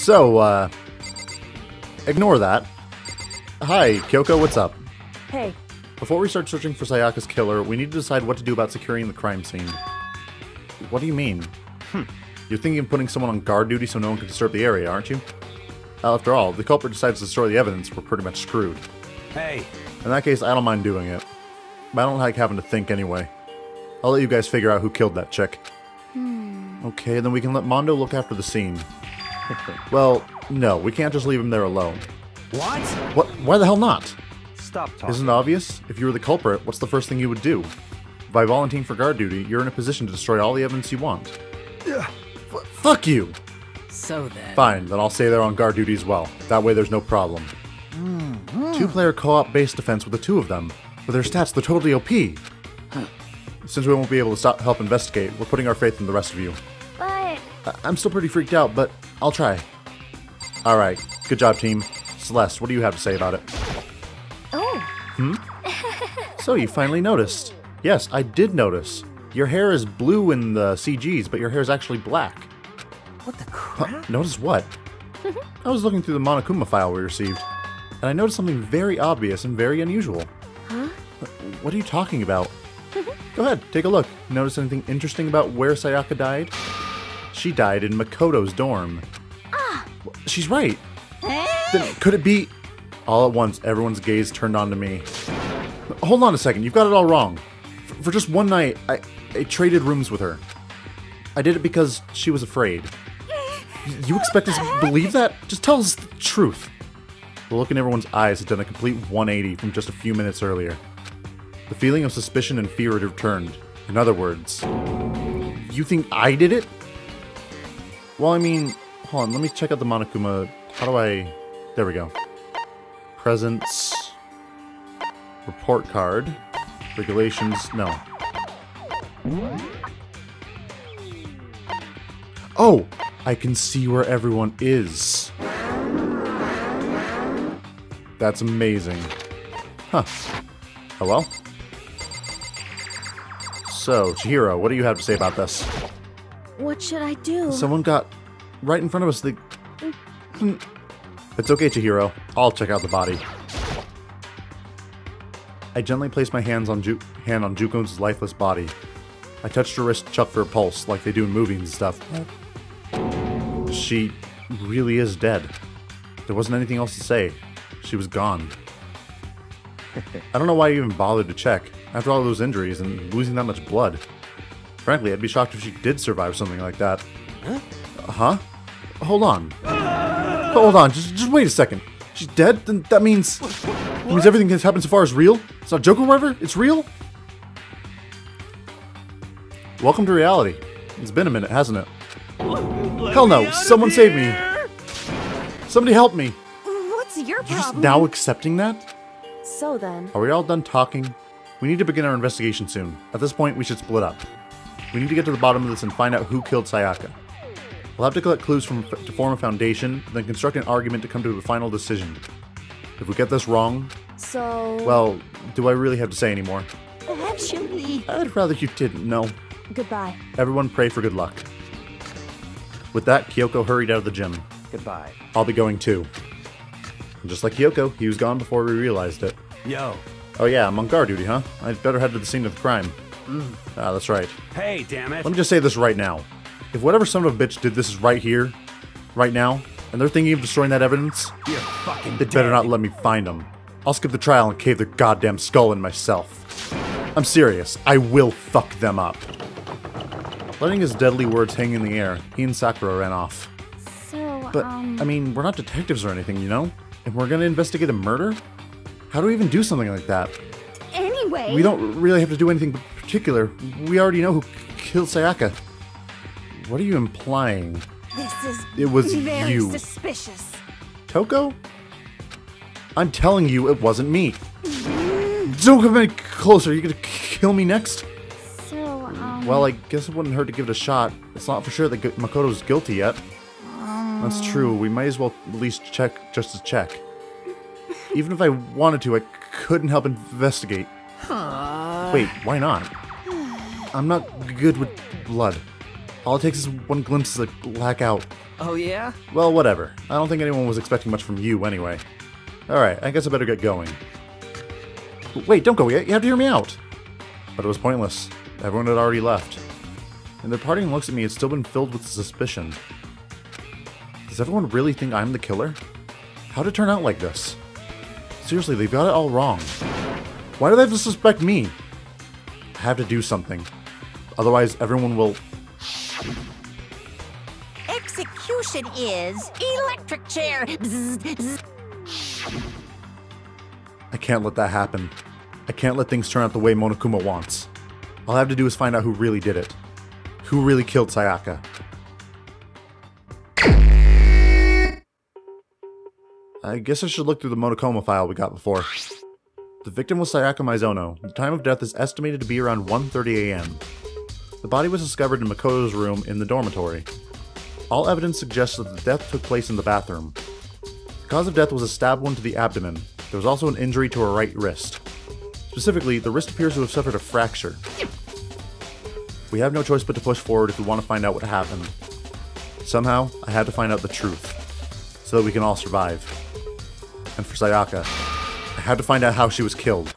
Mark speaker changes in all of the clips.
Speaker 1: So, ignore that. Hi, Kyoko, what's up?
Speaker 2: Hey.
Speaker 1: Before we start searching for Sayaka's killer, we need to decide what to do about securing the crime scene. What do you mean? You're thinking of putting someone on guard duty so no one can disturb the area, aren't you? After all, if the culprit decides to destroy the evidence, we're pretty much screwed.
Speaker 3: Hey.
Speaker 1: In that case, I don't mind doing it. But I don't like having to think anyway. I'll let you guys figure out who killed that chick. Okay, then we can let Mondo look after the scene. Well, no, we can't just leave him there alone.
Speaker 3: What?
Speaker 1: What? Why the hell not?
Speaker 3: Stop talking.
Speaker 1: Isn't it obvious? If you were the culprit, what's the first thing you would do? By volunteering for guard duty, you're in a position to destroy all the evidence you want. Fuck you!
Speaker 2: So then...
Speaker 1: Fine, then I'll stay there on guard duty as well. That way there's no problem. Two-player co-op base defense with the two of them. With their stats, they're totally OP. Since we won't be able to help investigate, we're putting our faith in the rest of you.
Speaker 4: But...
Speaker 1: I'm still pretty freaked out, but I'll try. Alright, good job, team. Celeste, what do you have to say about it?
Speaker 4: Oh.
Speaker 1: So you finally noticed. Yes, I did notice. Your hair is blue in the CGs, but your hair is actually black.
Speaker 3: What the crap?
Speaker 1: Notice what? I was looking through the Monokuma file we received, and I noticed something very obvious and very unusual.
Speaker 4: Huh?
Speaker 1: What are you talking about? Go ahead, take a look. Notice anything interesting about where Sayaka died? She died in Makoto's dorm. She's right. Then could it be... All at once, everyone's gaze turned on to me. Hold on a second, you've got it all wrong. For just one night, I traded rooms with her. I did it because she was afraid. You expect us to believe that? Just tell us the truth. The look in everyone's eyes had done a complete 180 from just a few minutes earlier. The feeling of suspicion and fear had returned. In other words, you think I did it? Well, I mean, hold on, let me check out the Monokuma. How do I... There we go. Presence. Report card. Regulations. No. Oh! I can see where everyone is. That's amazing. Huh. Oh well. So, Chihiro, what do you have to say about this?
Speaker 4: What should I do?
Speaker 1: Someone got right in front of us. It's okay, Chihiro. I'll check out the body. I gently placed my hand on Jukon's lifeless body. I touched her wrist to check for her pulse, like they do in movies and stuff. She really is dead. There wasn't anything else to say. She was gone. I don't know why I even bothered to check, after all those injuries and losing that much blood. Frankly, I'd be shocked if she did survive something like that. Huh? Hold on. Hold on, just wait a second. She's dead? Then that means everything that's happened so far is real? It's not a joke or whatever? It's real? Welcome to reality. It's been a minute, hasn't it? Hell no! Someone save me! Somebody help me!
Speaker 4: What's your
Speaker 1: You're just
Speaker 4: problem?
Speaker 1: now accepting that?
Speaker 4: So then...
Speaker 1: Are we all done talking? We need to begin our investigation soon. At this point, we should split up. We need to get to the bottom of this and find out who killed Sayaka. We'll have to collect clues to form a foundation, then construct an argument to come to a final decision. If we get this wrong...
Speaker 4: So...
Speaker 1: Well, do I really have to say anymore?
Speaker 4: Actually...
Speaker 1: I'd rather you didn't know.
Speaker 4: Goodbye.
Speaker 1: Everyone pray for good luck. With that, Kyoko hurried out of the gym.
Speaker 3: Goodbye.
Speaker 1: I'll be going too. And just like Kyoko, he was gone before we realized it.
Speaker 3: Yo.
Speaker 1: Oh yeah, I'm on guard duty, huh? I'd better head to the scene of the crime. Ah, that's right.
Speaker 3: Hey, damn it.
Speaker 1: Let me just say this right now. If whatever son of a bitch did this is right here, right now, and they're thinking of destroying that evidence,
Speaker 3: You're fucking
Speaker 1: they better not let me find them. I'll skip the trial and cave their goddamn skull in myself. I'm serious. I will fuck them up. Letting his deadly words hang in the air, he and Sakura ran off.
Speaker 4: So,
Speaker 1: But, I mean, we're not detectives or anything, you know? And we're gonna investigate a murder? How do we even do something like that?
Speaker 4: Anyway...
Speaker 1: We don't really have to do anything particular. We already know who killed Sayaka. What are you implying?
Speaker 4: This is
Speaker 1: It was
Speaker 4: very
Speaker 1: you.
Speaker 4: suspicious.
Speaker 1: Toko? I'm telling you it wasn't me. Don't come any closer. You're gonna kill me next?
Speaker 4: So,
Speaker 1: Well, I guess it wouldn't hurt to give it a shot. It's not for sure that Makoto's guilty yet. That's true. We might as well at least check just to check. Even if I wanted to, I couldn't help investigate. Wait, why not? I'm not good with blood. All it takes is one glimpse to black out.
Speaker 3: Oh, yeah?
Speaker 1: Well, whatever. I don't think anyone was expecting much from you anyway. Alright, I guess I better get going. Wait, don't go yet. You have to hear me out. But it was pointless. Everyone had already left. And their party looks at me, it's still been filled with suspicion. Does everyone really think I'm the killer? How'd it turn out like this? Seriously, they've got it all wrong. Why do they have to suspect me? I have to do something. Otherwise, everyone will...
Speaker 2: Execution is electric chair. Bzz, bzz.
Speaker 1: I can't let that happen. I can't let things turn out the way Monokuma wants. All I have to do is find out who really did it. Who really killed Sayaka. I guess I should look through the Monokuma file we got before. The victim was Sayaka Mizono. The time of death is estimated to be around 1:30 a.m. The body was discovered in Makoto's room in the dormitory. All evidence suggests that the death took place in the bathroom. The cause of death was a stab wound to the abdomen. There was also an injury to her right wrist. Specifically, the wrist appears to have suffered a fracture. We have no choice but to push forward if we want to find out what happened. Somehow, I had to find out the truth, so that we can all survive. And for Sayaka, I had to find out how she was killed.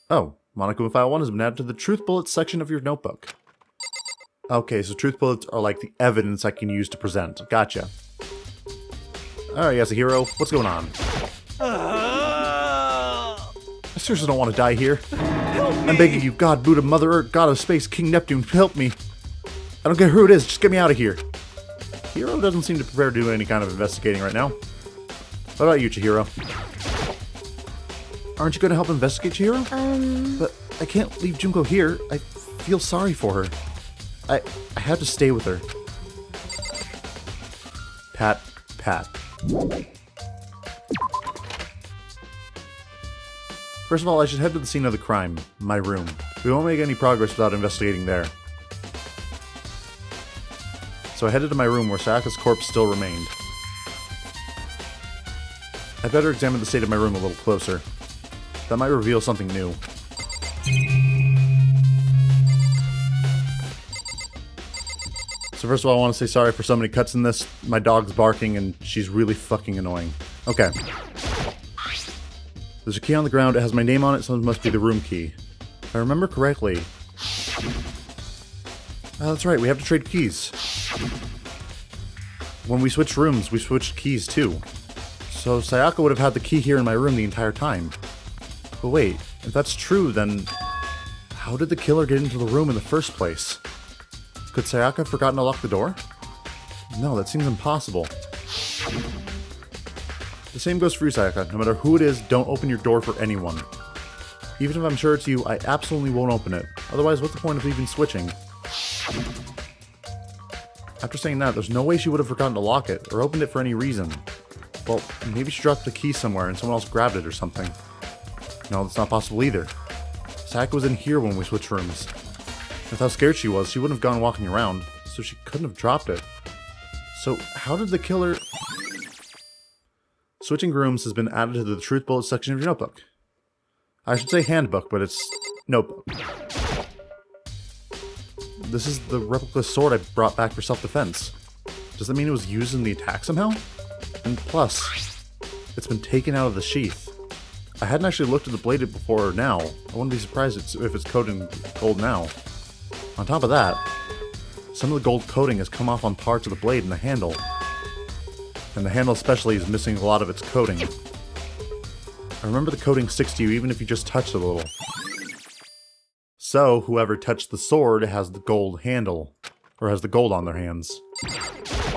Speaker 1: Oh, Monokuma File 1 has been added to the Truth Bullets section of your notebook. Okay, so Truth Bullets are like the evidence I can use to present. Gotcha. Alright, Yasuhiro, what's going on? I seriously don't want to die here. I'm begging you, God, Buddha, Mother Earth, God of Space, King Neptune, help me. I don't care who it is, just get me out of here. Hiro doesn't seem to prepare to do any kind of investigating right now. What about you, Chihiro? Aren't you going to help investigate, Chihiro? But I can't leave Junko here. I feel sorry for her. I have to stay with her. Pat, pat. First of all, I should head to the scene of the crime, my room. We won't make any progress without investigating there. So I headed to my room where Sayaka's corpse still remained. I better examine the state of my room a little closer. That might reveal something new. So first of all, I want to say sorry for so many cuts in this. My dog's barking and she's really fucking annoying. Okay. There's a key on the ground. It has my name on it, so it must be the room key. If I remember correctly... that's right, we have to trade keys. When we switched rooms, we switched keys too. So Sayaka would have had the key here in my room the entire time. But wait, if that's true, then... how did the killer get into the room in the first place? Could Sayaka have forgotten to lock the door? No, that seems impossible. The same goes for you, Sayaka. No matter who it is, don't open your door for anyone. Even if I'm sure it's you, I absolutely won't open it. Otherwise, what's the point of even switching? After saying that, there's no way she would have forgotten to lock it, or opened it for any reason. Well, maybe she dropped the key somewhere and someone else grabbed it or something. No, that's not possible either. Sayaka was in here when we switched rooms. With how scared she was, she wouldn't have gone walking around, so she couldn't have dropped it. So, how did the killer... Switching rooms has been added to the Truth Bullet section of your notebook. I should say handbook, but it's notebook. This is the replica sword I brought back for self-defense. Does that mean it was used in the attack somehow? And plus, it's been taken out of the sheath. I hadn't actually looked at the blade before or now. I wouldn't be surprised if it's coated in gold now. On top of that, some of the gold coating has come off on parts of the blade and the handle. And the handle especially is missing a lot of its coating. I remember the coating sticks to you even if you just touch it a little. So, whoever touched the sword has the gold handle. Or has the gold on their hands.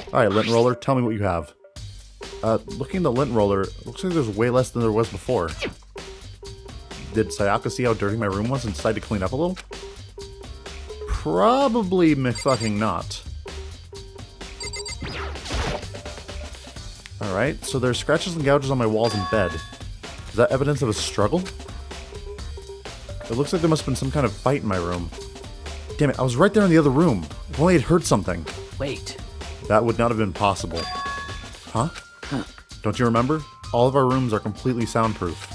Speaker 1: Alright, lint roller, tell me what you have. Looking at the lint roller, it looks like there's way less than there was before. Did Sayaka see how dirty my room was and decide to clean up a little? Probably fucking not. Alright, so there's scratches and gouges on my walls and bed. Is that evidence of a struggle? It looks like there must have been some kind of fight in my room. Damn it, I was right there in the other room. If only I'd heard something.
Speaker 3: Wait.
Speaker 1: That would not have been possible. Huh? Don't you remember? All of our rooms are completely soundproof.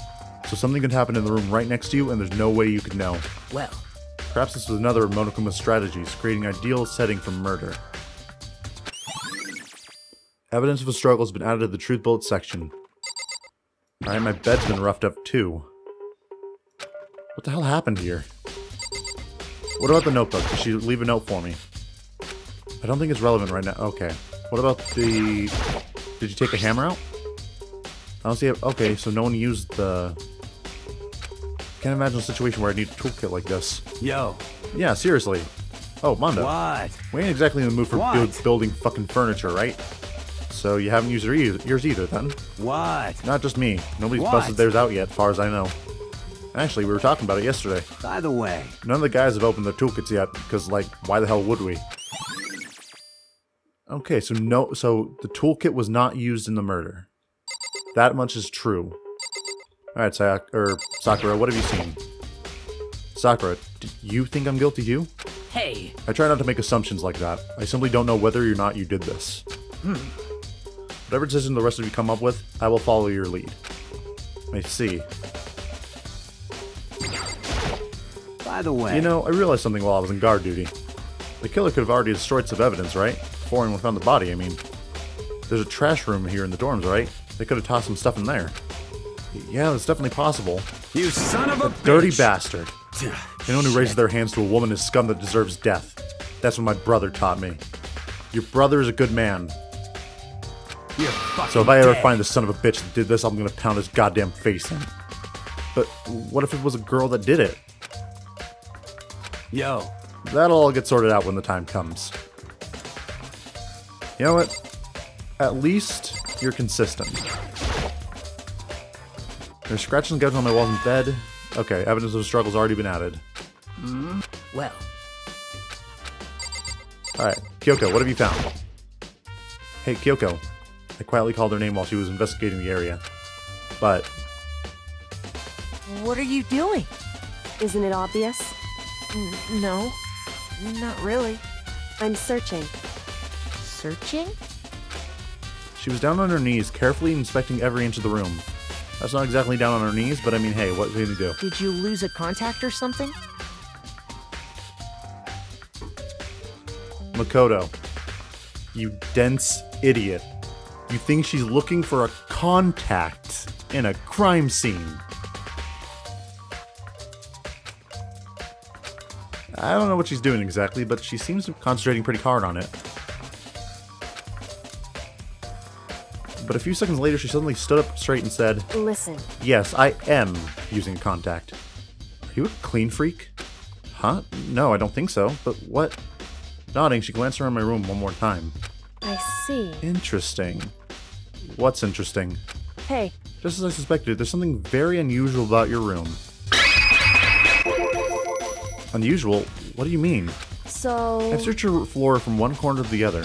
Speaker 1: So something could happen in the room right next to you and there's no way you could know.
Speaker 3: Well,
Speaker 1: Perhaps this was another of Monokuma's strategies, creating an ideal setting for murder. Evidence of a struggle has been added to the truth bullet section. Alright, my bed's been roughed up too. What the hell happened here? What about the notebook? Did she leave a note for me? I don't think it's relevant right now. Okay. What about the... Did you take a hammer out? I don't see it. Okay, so no one used the... Can't imagine a situation where I need a toolkit like this.
Speaker 3: Yo.
Speaker 1: Yeah, seriously. Oh, Mondo.
Speaker 3: What?
Speaker 1: We ain't exactly in the mood for building fucking furniture, right? So you haven't used yours either, then?
Speaker 3: What?
Speaker 1: Not just me. Nobody's busted theirs out yet, as far as I know. Actually, we were talking about it yesterday.
Speaker 3: By the way.
Speaker 1: None of the guys have opened their toolkits yet, because, like, why the hell would we? Okay, so the toolkit was not used in the murder. That much is true. Alright, Sakura, what have you seen? Sakura, do you think I'm guilty too?
Speaker 5: Hey!
Speaker 1: I try not to make assumptions like that. I simply don't know whether or not you did this. Whatever decision the rest of you come up with, I will follow your lead. I see.
Speaker 3: By the way.
Speaker 1: You know, I realized something while I was in guard duty. The killer could have already destroyed some evidence, right? Before anyone found the body, I mean. There's a trash room here in the dorms, right? They could have tossed some stuff in there. Yeah, that's definitely possible.
Speaker 3: You son of a
Speaker 1: Dirty
Speaker 3: bitch.
Speaker 1: bastard. Anyone who raises their hands to a woman is scum that deserves death. That's what my brother taught me. Your brother is a good man.
Speaker 3: You're fucking
Speaker 1: So if I ever
Speaker 3: dead.
Speaker 1: find the son of a bitch that did this, I'm gonna pound his goddamn face in. But what if it was a girl that did it?
Speaker 3: Yo.
Speaker 1: That'll all get sorted out when the time comes. You know what? At least you're consistent. There's scratches and gouges on my walls in bed. Okay, evidence of the struggle's already been added.
Speaker 5: Well,
Speaker 1: Alright, Kyoko, what have you found? Hey, Kyoko. I quietly called her name while she was investigating the area. But,
Speaker 5: what are you doing?
Speaker 4: Isn't it obvious?
Speaker 5: No, not really.
Speaker 4: I'm searching.
Speaker 5: Searching?
Speaker 1: she was down on her knees, carefully inspecting every inch of the room. That's not exactly down on her knees, but I mean, hey, what can you do?
Speaker 5: Did you lose a contact or something?
Speaker 1: Makoto, you dense idiot. You think she's looking for a contact in a crime scene. I don't know what she's doing exactly, but she seems to be concentrating pretty hard on it. But a few seconds later, she suddenly stood up straight and said,
Speaker 4: Listen.
Speaker 1: "Yes, I am using contact." Are you a clean freak? Huh? No, I don't think so. But what? Nodding, she glanced around my room one more time.
Speaker 4: I see.
Speaker 1: Interesting. What's interesting?
Speaker 4: Hey,
Speaker 1: Just as I suspected, there's something very unusual about your room. Unusual? What do you mean?
Speaker 4: so...
Speaker 1: I've searched your floor from one corner to the other,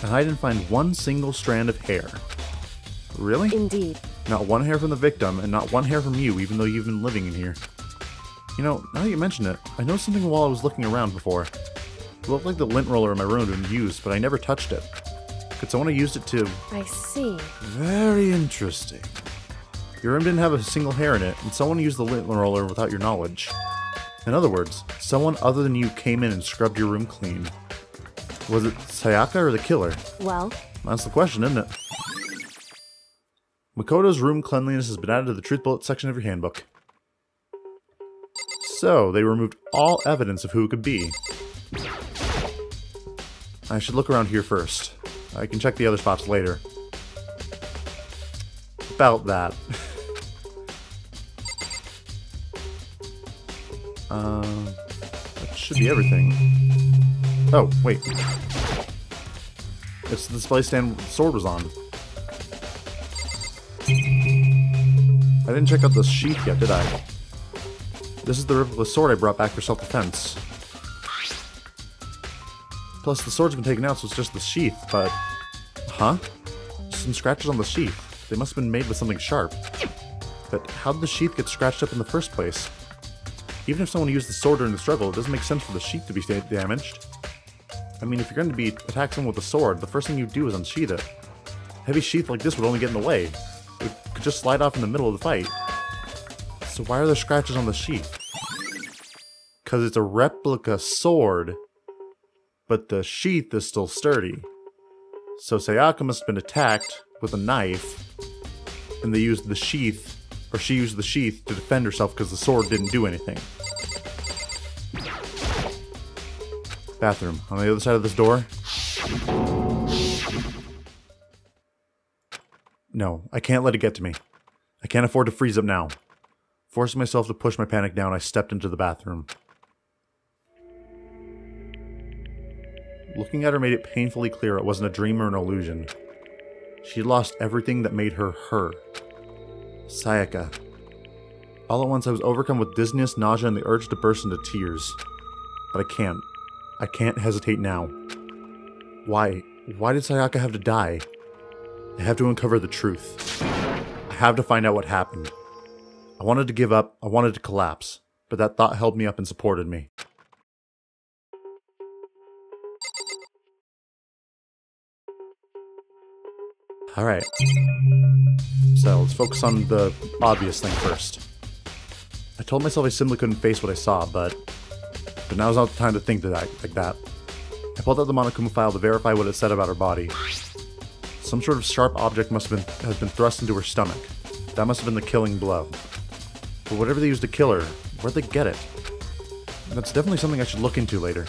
Speaker 1: and I didn't find one single strand of hair. Really?
Speaker 4: Indeed.
Speaker 1: Not one hair from the victim, and not one hair from you, even though you've been living in here. You know, now that you mention it, I noticed something while I was looking around before. It looked like the lint roller in my room had been used, but I never touched it. Could someone have used it to...
Speaker 4: I see.
Speaker 1: Very interesting. Your room didn't have a single hair in it, and someone used the lint roller without your knowledge. In other words, someone other than you came in and scrubbed your room clean. Was it Sayaka or the killer?
Speaker 4: Well,
Speaker 1: That's the question, isn't it? Makoto's room cleanliness has been added to the truth bullet section of your handbook. So, they removed all evidence of who it could be. I should look around here first. I can check the other spots later. About that. That should be everything. Oh, wait. It's the display stand the sword was on. I didn't check out the sheath yet, did I? This is the replica sword I brought back for self-defense. Plus, the sword's been taken out, so it's just the sheath, but... Huh? Some scratches on the sheath. They must have been made with something sharp. But how did the sheath get scratched up in the first place? Even if someone used the sword during the struggle, it doesn't make sense for the sheath to be damaged. I mean, if you're going to be attacking someone with a sword, the first thing you do is unsheath it. A heavy sheath like this would only get in the way. It could just slide off in the middle of the fight. So why are there scratches on the sheath? because it's a replica sword, but the sheath is still sturdy. So Sayaka must have been attacked with a knife, and they used the sheath, or she used the sheath to defend herself because the sword didn't do anything. Bathroom. On the other side of this door? No, I can't let it get to me. I can't afford to freeze up now. Forcing myself to push my panic down, I stepped into the bathroom. Looking at her made it painfully clear it wasn't a dream or an illusion. She had lost everything that made her her. Sayaka. All at once I was overcome with dizziness, nausea, and the urge to burst into tears. But I can't. I can't hesitate now. Why? Why did Sayaka have to die? I have to uncover the truth. I have to find out what happened. I wanted to give up, I wanted to collapse, but that thought held me up and supported me. Alright. So, let's focus on the obvious thing first. I told myself I simply couldn't face what I saw, but now's not the time to think like that. I pulled out the Monokuma file to verify what it said about her body. Some sort of sharp object has been thrust into her stomach. That must have been the killing blow. But whatever they used to kill her, where'd they get it? That's definitely something I should look into later.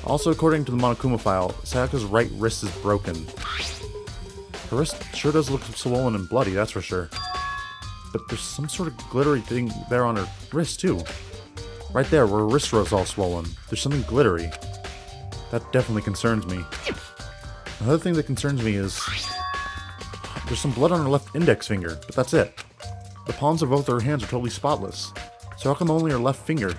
Speaker 1: Also, according to the Monokuma file, Sayaka's right wrist is broken. Her wrist sure does look swollen and bloody, that's for sure. But there's some sort of glittery thing there on her wrist, too. Right there, where her wrist was all swollen. There's something glittery. That definitely concerns me. Another thing that concerns me is there's some blood on her left index finger, but that's it. The palms of both her hands are totally spotless. So how come only her left finger?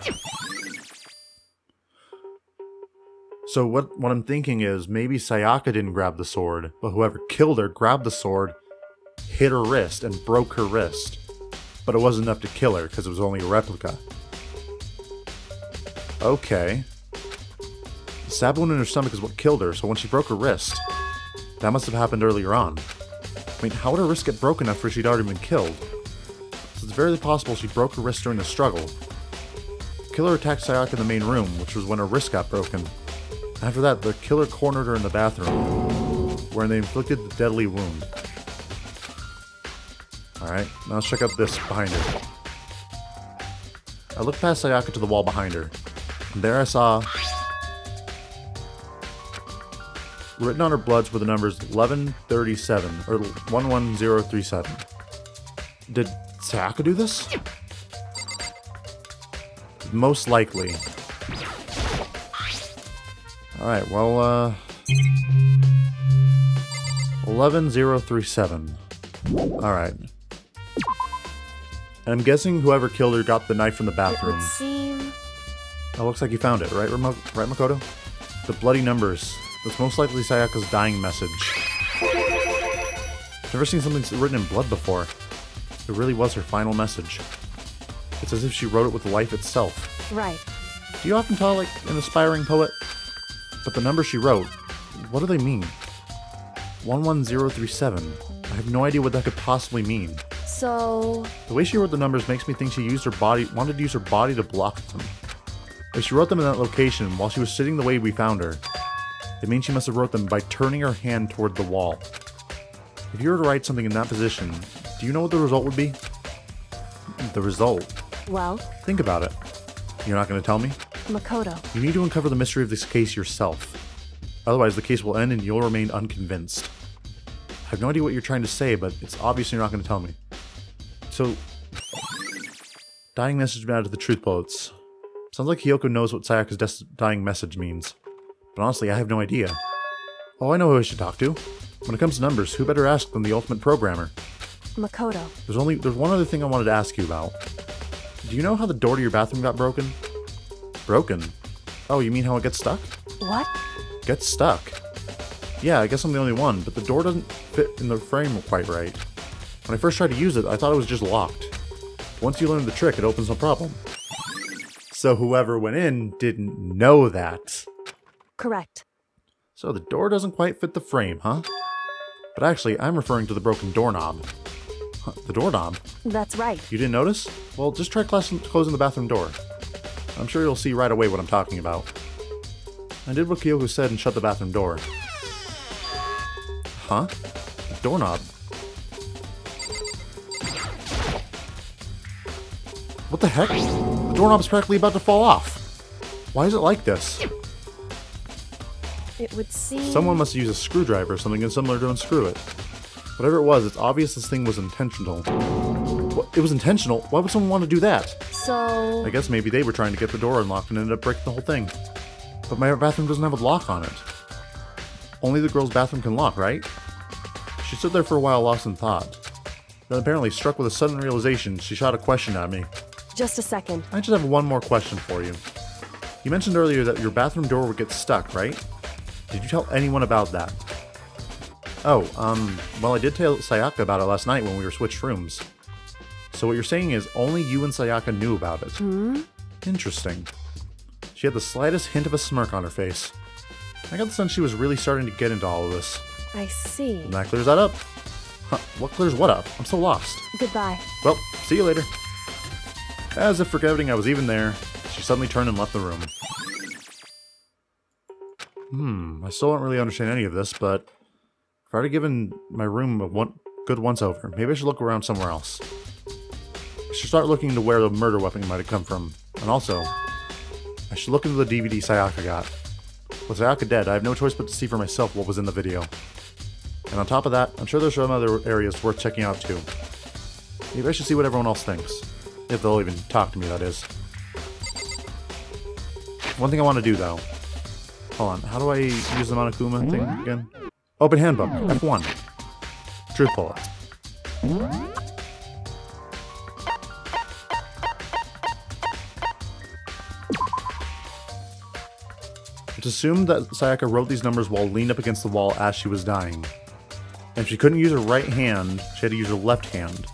Speaker 1: So what I'm thinking is maybe Sayaka didn't grab the sword, but whoever killed her grabbed the sword, hit her wrist, and broke her wrist. But it wasn't enough to kill her because it was only a replica. Okay. The stab wound in her stomach is what killed her, so when she broke her wrist, that must have happened earlier on. I mean, how would her wrist get broken after she'd already been killed? So it's very possible she broke her wrist during the struggle. The killer attacked Sayaka in the main room, which was when her wrist got broken. After that, the killer cornered her in the bathroom, where they inflicted the deadly wound. Alright, now let's check out this behind her. I looked past Sayaka to the wall behind her, and there I saw... written on her bloods were the numbers 1137, or 11037. Did Sayaka do this? Most likely. Alright, well, 11037. Alright. And I'm guessing whoever killed her got the knife from the bathroom.
Speaker 4: It would seem...
Speaker 1: Oh, looks like you found it, right, right, Makoto? The bloody numbers. That's most likely Sayaka's dying message. I've never seen something written in blood before. It really was her final message. It's as if she wrote it with life itself.
Speaker 4: Right.
Speaker 1: Do you often tell like an aspiring poet? But the numbers she wrote, what do they mean? 11037. I have no idea what that could possibly mean.
Speaker 4: So...
Speaker 1: The way she wrote the numbers makes me think she used her body, wanted to use her body to block them. If she wrote them in that location while she was sitting the way we found her, it means she must have wrote them by turning her hand toward the wall. If you were to write something in that position, do you know what the result would be? The result?
Speaker 4: Well?
Speaker 1: Think about it. You're not going to tell me?
Speaker 4: Makoto.
Speaker 1: You need to uncover the mystery of this case yourself. Otherwise, the case will end and you'll remain unconvinced. I have no idea what you're trying to say, but it's obvious you're not going to tell me. So... dying message been added to the truth bullets. Sounds like Hiyoko knows what Sayaka's dying message means. But honestly, I have no idea. Oh, I know who I should talk to. When it comes to numbers, who better ask than the ultimate programmer?
Speaker 4: Makoto.
Speaker 1: There's one other thing I wanted to ask you about. Do you know how the door to your bathroom got broken? Broken? Oh, you mean how it gets stuck?
Speaker 4: What?
Speaker 1: Gets stuck? Yeah, I guess I'm the only one, but the door doesn't fit in the frame quite right. When I first tried to use it, I thought it was just locked. Once you learn the trick, it opens no problem. So whoever went in didn't know that.
Speaker 4: Correct.
Speaker 1: So the door doesn't quite fit the frame, huh? But actually, I'm referring to the broken doorknob. Huh, the doorknob?
Speaker 4: That's right.
Speaker 1: You didn't notice? Well, just try closing the bathroom door. I'm sure you'll see right away what I'm talking about. I did what Kyoko said and shut the bathroom door. Huh? The doorknob. What the heck? The doorknob's practically about to fall off. Why is it like this?
Speaker 4: It would seem...
Speaker 1: Someone must use a screwdriver or something similar to unscrew it. Whatever it was, it's obvious this thing was intentional. What? It was intentional? Why would someone want to do that?
Speaker 4: So...
Speaker 1: I guess maybe they were trying to get the door unlocked and ended up breaking the whole thing. But my bathroom doesn't have a lock on it. Only the girl's bathroom can lock, right? She stood there for a while lost in thought. Then apparently, struck with a sudden realization, she shot a question at me.
Speaker 4: Just a second.
Speaker 1: I just have one more question for you. You mentioned earlier that your bathroom door would get stuck, right? Did you tell anyone about that? Oh, well I did tell Sayaka about it last night when we were switched rooms. So what you're saying is only you and Sayaka knew about it.
Speaker 4: Hmm?
Speaker 1: Interesting. She had the slightest hint of a smirk on her face. I got the sense she was really starting to get into all of this.
Speaker 4: I see.
Speaker 1: And that clears that up. Huh, what clears what up? I'm so lost.
Speaker 4: Goodbye.
Speaker 1: Well, see you later. As if forgetting I was even there, she suddenly turned and left the room. I still don't really understand any of this, but I've already given my room a good once-over. Maybe I should look around somewhere else. I should start looking into where the murder weapon might have come from. And also, I should look into the DVD Sayaka got. With Sayaka dead, I have no choice but to see for myself what was in the video. And on top of that, I'm sure there's some other areas worth checking out too. Maybe I should see what everyone else thinks. If they'll even talk to me, that is. One thing I want to do, though. Hold on, how do I use the Monokuma thing again? Open handbook, F1. Truth bullet. It's assumed that Sayaka wrote these numbers while leaned up against the wall as she was dying. And if she couldn't use her right hand, she had to use her left hand.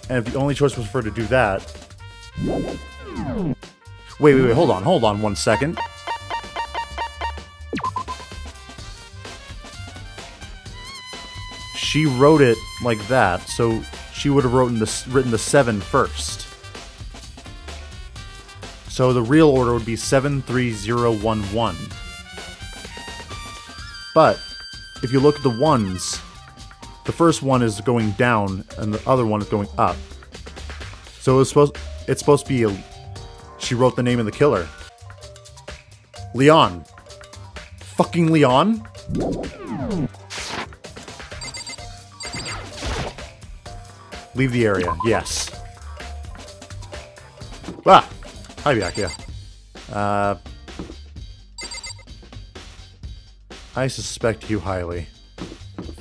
Speaker 1: And if the only choice was for her to do that... Wait, hold on 1 second. She wrote it like that, so she would have written the 7 first. So the real order would be 73011. But if you look at the ones, the first one is going down and the other one is going up. So it's supposed to be she wrote the name of the killer. Leon. Fucking Leon? Leave the area. Yes. Ah! Hi, back, yeah. I suspect you highly.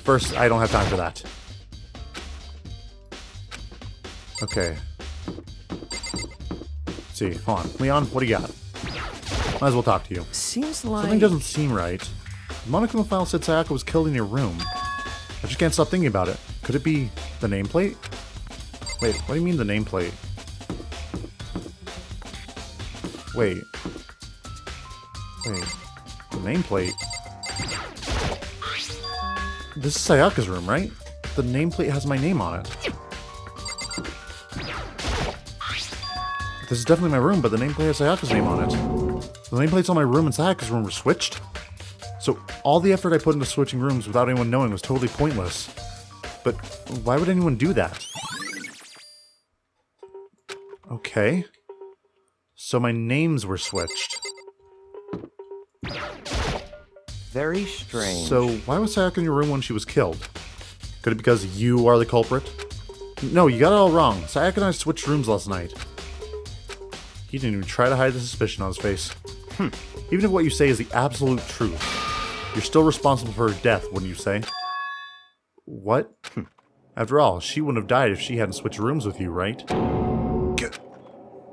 Speaker 1: First, I don't have time for that. Okay. Let's see, hold on. Leon, what do you got? Might as well talk to you.
Speaker 5: Seems like...
Speaker 1: Something doesn't seem right. The Monokuma file said Sayaka was killed in your room. I just can't stop thinking about it. Could it be the nameplate? Wait, what do you mean the nameplate? Wait. The nameplate? This is Sayaka's room, right? The nameplate has my name on it. This is definitely my room, but the nameplate has Sayaka's name on it. The nameplates on my room and Sayaka's room were switched? So all the effort I put into switching rooms without anyone knowing was totally pointless. But why would anyone do that? Okay. So my names were switched.
Speaker 3: Very strange.
Speaker 1: So why was Sayaka in your room when she was killed? Could it be because you are the culprit? No, you got it all wrong. Sayaka and I switched rooms last night. He didn't even try to hide the suspicion on his face. Even if what you say is the absolute truth, you're still responsible for her death, wouldn't you say? What? After all, she wouldn't have died if she hadn't switched rooms with you, right?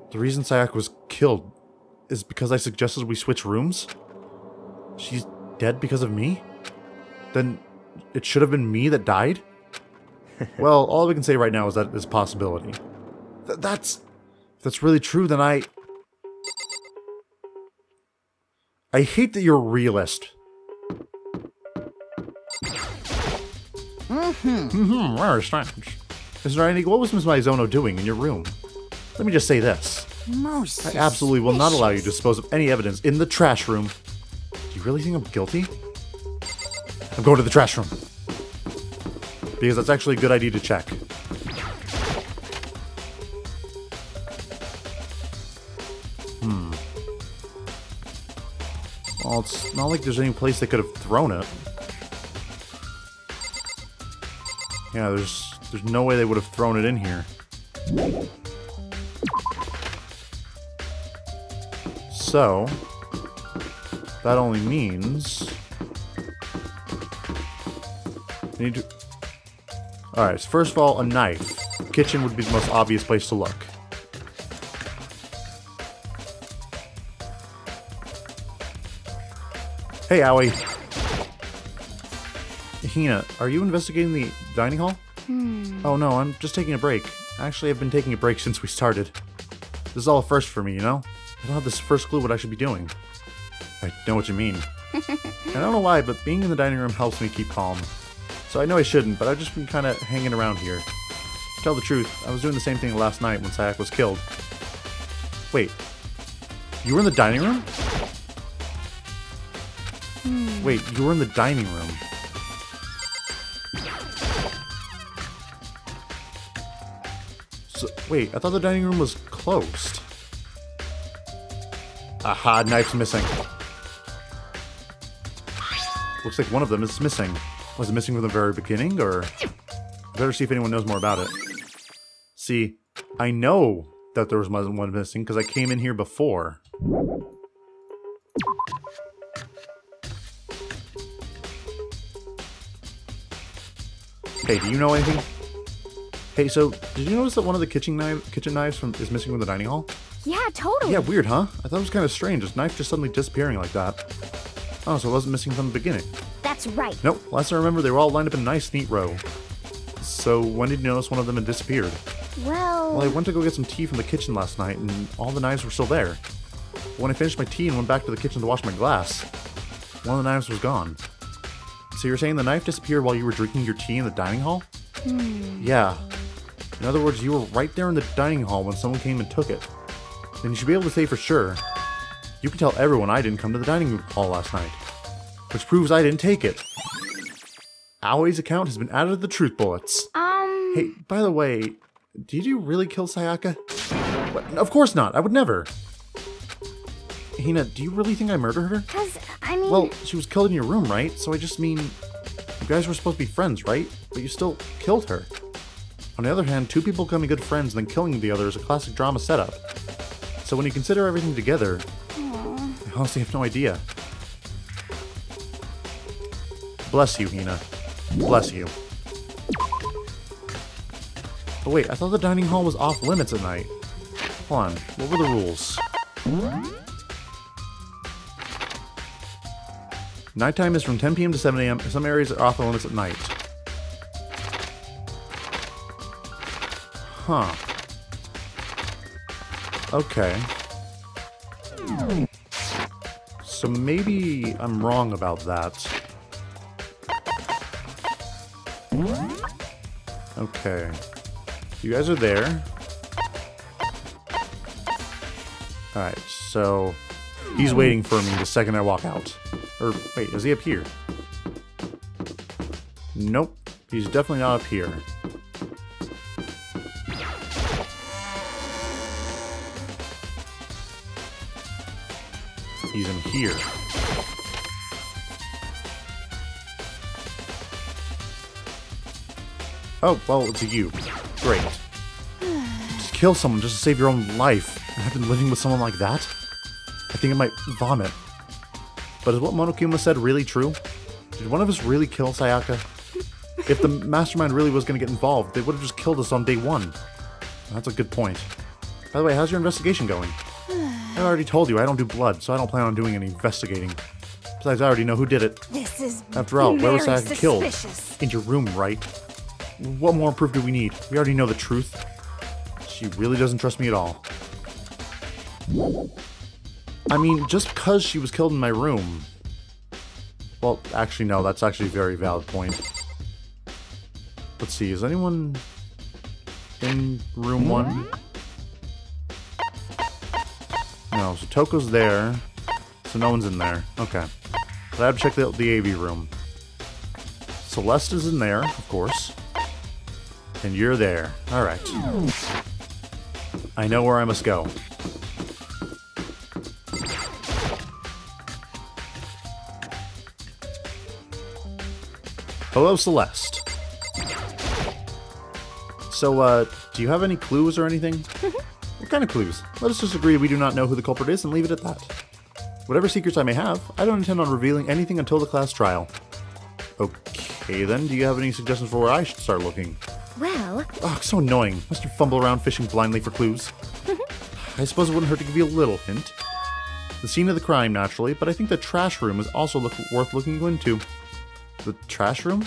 Speaker 1: The reason Sayaka was killed is because I suggested we switch rooms? She's dead because of me? Then it should have been me that died? Well, all we can say right now is that it's a possibility. If that's really true, then I hate that you're a realist. Very strange. Mr. Randy, what was Ms. Maizono doing in your room? Let me just say this.
Speaker 2: Most
Speaker 1: I absolutely will not allow you to
Speaker 2: suspicious.
Speaker 1: dispose of any evidence in the trash room. Do you really think I'm guilty? I'm going to the trash room. Because that's actually a good idea to check. Well, it's not like there's any place they could have thrown it. Yeah, there's no way they would have thrown it in here. So, that only means... I need to... Alright, so first of all, a knife. Kitchen would be the most obvious place to look. Hey, Owie. Hina, are you investigating the dining hall? Oh no, I'm just taking a break. Actually, I've been taking a break since we started. This is all a first for me, you know? I don't have this first clue what I should be doing. I know what you mean. And I don't know why, but being in the dining room helps me keep calm. So I know I shouldn't, but I've just been kind of hanging around here. To tell the truth, I was doing the same thing last night when Sayaka was killed. Wait. You were in the dining room? Wait, you were in the dining room. So, wait, I thought the dining room was closed. Aha, knife's missing. Looks like one of them is missing. Was it missing from the very beginning, or... I better see if anyone knows more about it. See, I know that there was one missing because I came in here before. Hey, do you know anything? Hey, so, did you notice that one of the kitchen knives is missing from the dining hall?
Speaker 4: Yeah, totally.
Speaker 1: Yeah, weird, huh? I thought it was kind of strange, this knife just suddenly disappearing like that. Oh, so it wasn't missing from the beginning.
Speaker 4: That's right.
Speaker 1: Nope, last I remember they were all lined up in a nice, neat row. So, when did you notice one of them had disappeared?
Speaker 4: Well,
Speaker 1: I went to go get some tea from the kitchen last night, and all the knives were still there. But when I finished my tea and went back to the kitchen to wash my glass, one of the knives was gone. So you're saying the knife disappeared while you were drinking your tea in the dining hall? Yeah. In other words, you were right there in the dining hall when someone came and took it. Then you should be able to say for sure, you can tell everyone I didn't come to the dining hall last night. Which proves I didn't take it. Awei's account has been added to the truth bullets. Hey, by the way, did you really kill Sayaka? What? Of course not, I would never. Hina, do you really think I murdered her?
Speaker 4: 'cause, I mean...
Speaker 1: Well, she was killed in your room, right? So I just mean, you guys were supposed to be friends, right? But you still killed her. On the other hand, two people becoming good friends and then killing the other is a classic drama setup. So when you consider everything together, I honestly have no idea. Bless you, Hina. Bless you. But wait, I thought the dining hall was off limits at night. Hold on, what were the rules? Nighttime is from 10 p.m. to 7 a.m. Some areas are off limits at night. Huh. Okay. So maybe I'm wrong about that. Okay. You guys are there. Alright, so... he's waiting for me the second I walk out. Or, wait, is he up here? Nope. He's definitely not up here. He's in here. Oh, well, it's you. Great. Just kill someone just to save your own life. And I've been living with someone like that? I think I might vomit. But is what Monokuma said really true? Did one of us really kill Sayaka? If the mastermind really was going to get involved, they would have just killed us on day one. That's a good point. By the way, how's your investigation going? I already told you I don't do blood, so I don't plan on doing any investigating. Besides, I already know who did it.
Speaker 2: This is
Speaker 1: After all, where was
Speaker 2: very
Speaker 1: Sayaka killed?
Speaker 2: suspicious.
Speaker 1: In your room, right? What more proof do we need? We already know the truth. She really doesn't trust me at all. I mean, just because she was killed in my room... Well, actually, no, that's actually a very valid point. Let's see, is anyone in room 1? No, so Toko's there. So no one's in there. Okay. But I have to check the AV room. Celeste is in there, of course. And you're there. Alright. I know where I must go. Hello, Celeste. So, do you have any clues or anything? What kind of clues? Let us just agree we do not know who the culprit is and leave it at that. Whatever secrets I may have, I don't intend on revealing anything until the class trial. Okay then, do you have any suggestions for where I should start looking?
Speaker 4: Well...
Speaker 1: Oh, so annoying. Must you fumble around fishing blindly for clues? I suppose it wouldn't hurt to give you a little hint. The scene of the crime, naturally, but I think the trash room is also worth looking into. The trash room?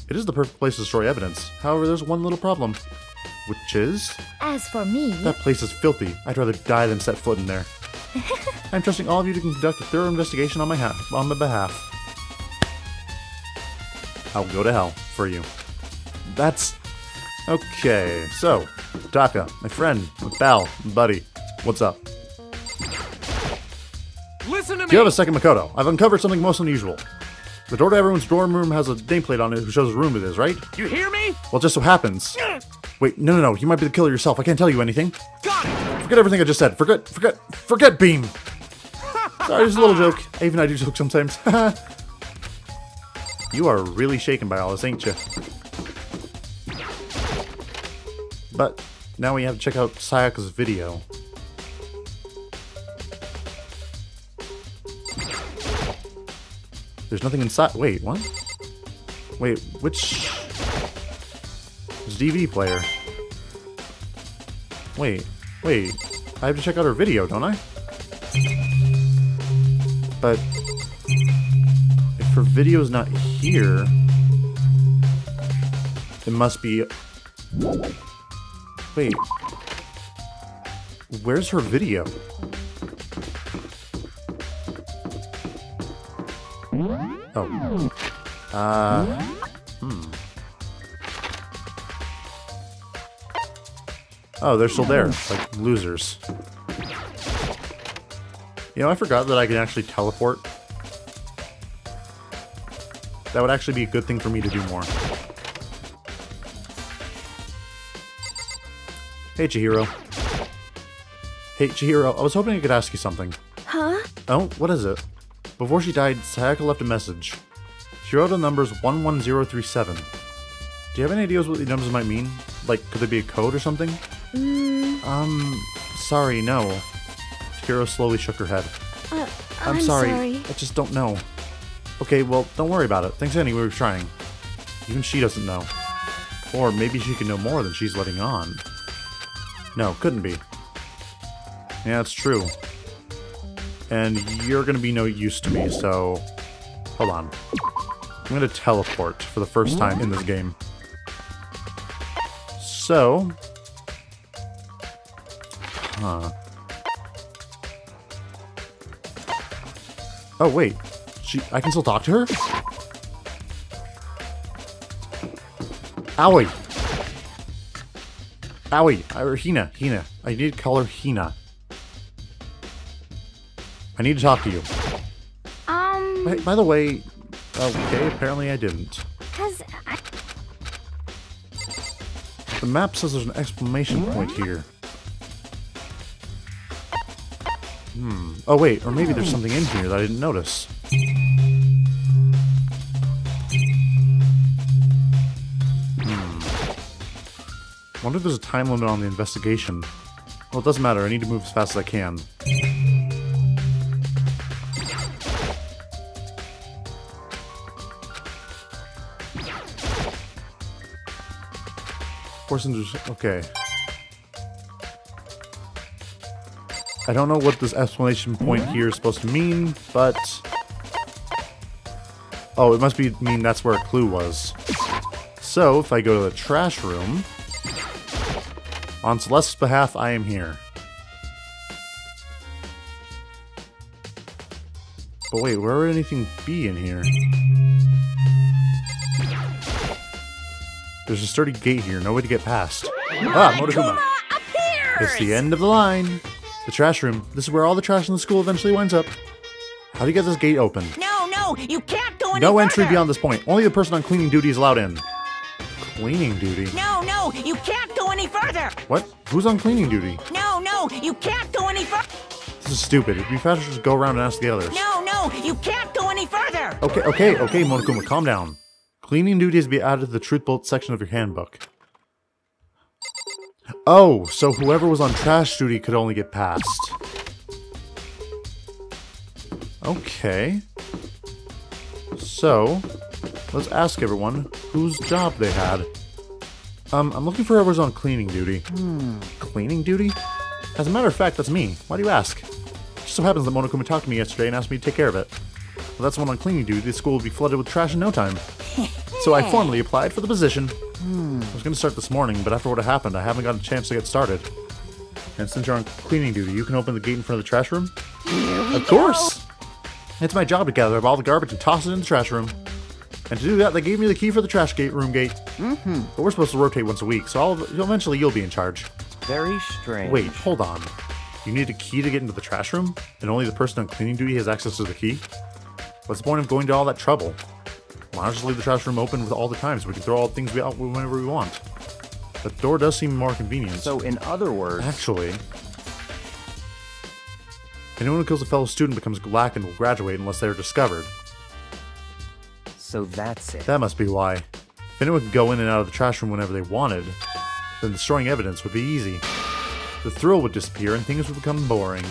Speaker 1: It is the perfect place to destroy evidence. However, there's one little problem. Which is?
Speaker 4: As for me...
Speaker 1: That place is filthy. I'd rather die than set foot in there. I'm trusting all of you to conduct a thorough investigation on my behalf. I'll go to hell for you. That's... Okay, so, Taka, my friend, my pal, buddy, what's up?
Speaker 6: Listen to me!
Speaker 1: Do you have a second, Makoto? I've uncovered something most unusual. The door to everyone's dorm room has a nameplate on it who shows what room it is, right?
Speaker 6: You hear me?
Speaker 1: Well, it just so happens. Wait, no, you might be the killer yourself. I can't tell you anything.
Speaker 6: Got it!
Speaker 1: Forget everything I just said. Forget Beam! Sorry, just a little joke. Even I do joke sometimes. You are really shaken by all this, ain't you? But now we have to check out Sayaka's video. There's nothing inside. Wait, what? Wait, which... There's DVD player. Wait. I have to check out her video, don't I? But... if her video's not here... it must be... Wait. Where's her video? Oh. Oh, they're still there. Like, losers. You know, I forgot that I can actually teleport. That would actually be a good thing for me to do more. Hey, Chihiro. Hey, Chihiro, I was hoping I could ask you something.
Speaker 4: Huh?
Speaker 1: Oh, what is it? Before she died, Sayaka left a message. She wrote the numbers 11037. Do you have any ideas what the numbers might mean? Like, could there be a code or something? Sorry, no. Chihiro slowly shook her head. I'm sorry. I just don't know. Okay, well, don't worry about it. Thanks anyway for trying. Even she doesn't know. Or maybe she can know more than she's letting on. No, couldn't be. Yeah, it's true. And you're gonna be no use to me, so... Hold on. I'm gonna teleport for the first time in this game. So... Huh. Oh, wait. I can still talk to her? Owie! Owie! Or Hina. I need to call her Hina. I need to talk to you. By the way... Okay, apparently I didn't. The map says there's an exclamation point here. Oh wait, or maybe there's something in here that I didn't notice. Wonder if there's a time limit on the investigation. Well, it doesn't matter, I need to move as fast as I can. Okay. I don't know what this exclamation point here is supposed to mean, but... Oh, it must mean that's where a clue was. So, if I go to the trash room... On Celeste's behalf, I am here. But wait, where would anything be in here? There's a sturdy gate here, no way to get past. Ah, Monokuma! It's the end of the line. The trash room. This is where all the trash in the school eventually winds up. How do you get this gate open?
Speaker 2: No, you can't go any
Speaker 1: No
Speaker 2: further.
Speaker 1: entry beyond this point. Only the person on cleaning duty is allowed in. Cleaning duty?
Speaker 2: No, you can't go any further.
Speaker 1: What? Who's on cleaning duty?
Speaker 2: No, you can't go any further.
Speaker 1: This is stupid. It'd be faster to just go around and ask the others.
Speaker 2: No, you can't go any further.
Speaker 1: Okay, Monokuma, calm down. Cleaning duty is to be added to the truth bullet section of your handbook. Oh, so whoever was on trash duty could only get passed. Okay. So, let's ask everyone whose job they had. I'm looking for whoever's on cleaning duty. Cleaning duty? As a matter of fact, that's me. Why do you ask? It just so happens that Monokuma talked to me yesterday and asked me to take care of it. Well, that's the one on cleaning duty. The school will be flooded with trash in no time. So I formally applied for the position. I was going to start this morning, but after what happened, I haven't gotten a chance to get started. And since you're on cleaning duty, you can open the gate in front of the trash room? Of course! It's my job to gather up all the garbage and toss it in the trash room. And to do that, they gave me the key for the trash room gate. But we're supposed to rotate once a week, so eventually you'll be in charge.
Speaker 3: Very strange.
Speaker 1: Wait, hold on. You need a key to get into the trash room? And only the person on cleaning duty has access to the key? What's the point of going to all that trouble? Why not just leave the trash room open all the time so we can throw all the things out whenever we want? The door does seem more convenient.
Speaker 3: So in other words...
Speaker 1: Actually... anyone who kills a fellow student becomes black and will graduate unless they are discovered.
Speaker 3: So that's it.
Speaker 1: That must be why. If anyone could go in and out of the trash room whenever they wanted, then destroying evidence would be easy. The thrill would disappear and things would become boring.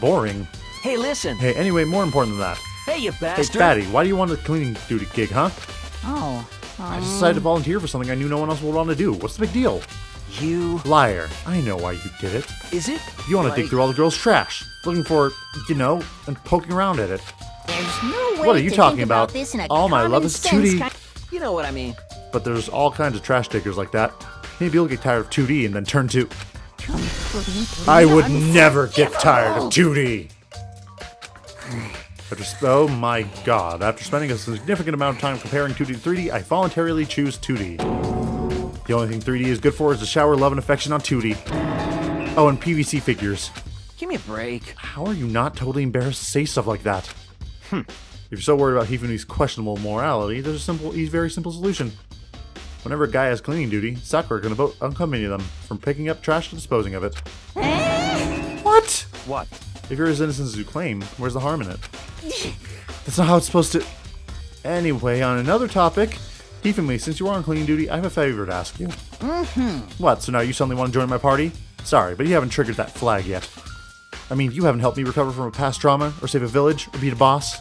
Speaker 1: Boring?
Speaker 5: Hey, listen.
Speaker 1: Hey, anyway, more important than that.
Speaker 5: Hey, you
Speaker 1: Hey,
Speaker 5: bastard.
Speaker 1: Fatty, why do you want a cleaning duty gig, huh?
Speaker 2: Oh.
Speaker 1: I just decided to volunteer for something I knew no one else would want to do. What's the big deal?
Speaker 5: You...
Speaker 1: Liar. I know why you did it.
Speaker 5: Is it?
Speaker 1: You want to dig
Speaker 5: Like-
Speaker 1: through all the girls' trash, looking for, you know, and poking around at it.
Speaker 2: There's no way
Speaker 1: What are you
Speaker 2: to
Speaker 1: talking
Speaker 2: think
Speaker 1: about?
Speaker 2: this in a
Speaker 1: All my love
Speaker 2: common
Speaker 1: is
Speaker 2: sense
Speaker 1: 2D.
Speaker 2: kind-
Speaker 5: You know what I mean.
Speaker 1: But there's all kinds of trash diggers like that. Maybe you'll get tired of 2D and then turn to... I would never get tired of 2D! Oh my god, after spending a significant amount of time comparing 2D to 3D, I voluntarily choose 2D. The only thing 3D is good for is to shower love and affection on 2D. Oh, and PVC figures.
Speaker 5: Give me a break.
Speaker 1: How are you not totally embarrassed to say stuff like that? If you're so worried about Hifumi's questionable morality, there's a very simple solution. Whenever a guy has cleaning duty, Sakura can accompany them, from picking up trash to disposing of it. What?
Speaker 3: What?
Speaker 1: If you're as innocent as you claim, where's the harm in it? That's not how it's supposed to... Anyway, on another topic, Hifumi, since you are on cleaning duty, I have a favor to ask you. What, so now you suddenly want to join my party? Sorry, but you haven't triggered that flag yet. I mean, you haven't helped me recover from a past trauma, or save a village, or beat a boss.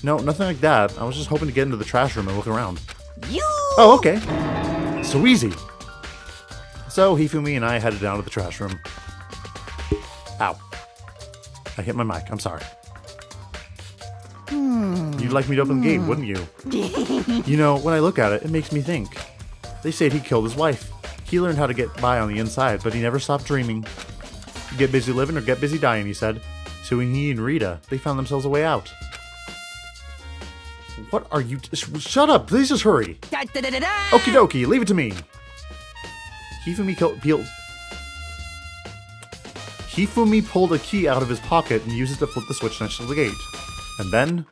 Speaker 1: No, nothing like that. I was just hoping to get into the trash room and look around.
Speaker 2: You.
Speaker 1: Oh, okay. So easy. So Hifumi and I headed down to the trash room. Ow. I hit my mic. I'm sorry. You'd like me to open the gate, wouldn't you? You know, when I look at it, it makes me think. They said he killed his wife. He learned how to get by on the inside, but he never stopped dreaming. Get busy living or get busy dying, he said. So when he and Rita, they found themselves a way out. What are you... Shut up! Please just hurry! Okie dokie, leave it to me! Hifumi pulled a key out of his pocket and used it to flip the switch next to the gate. And then...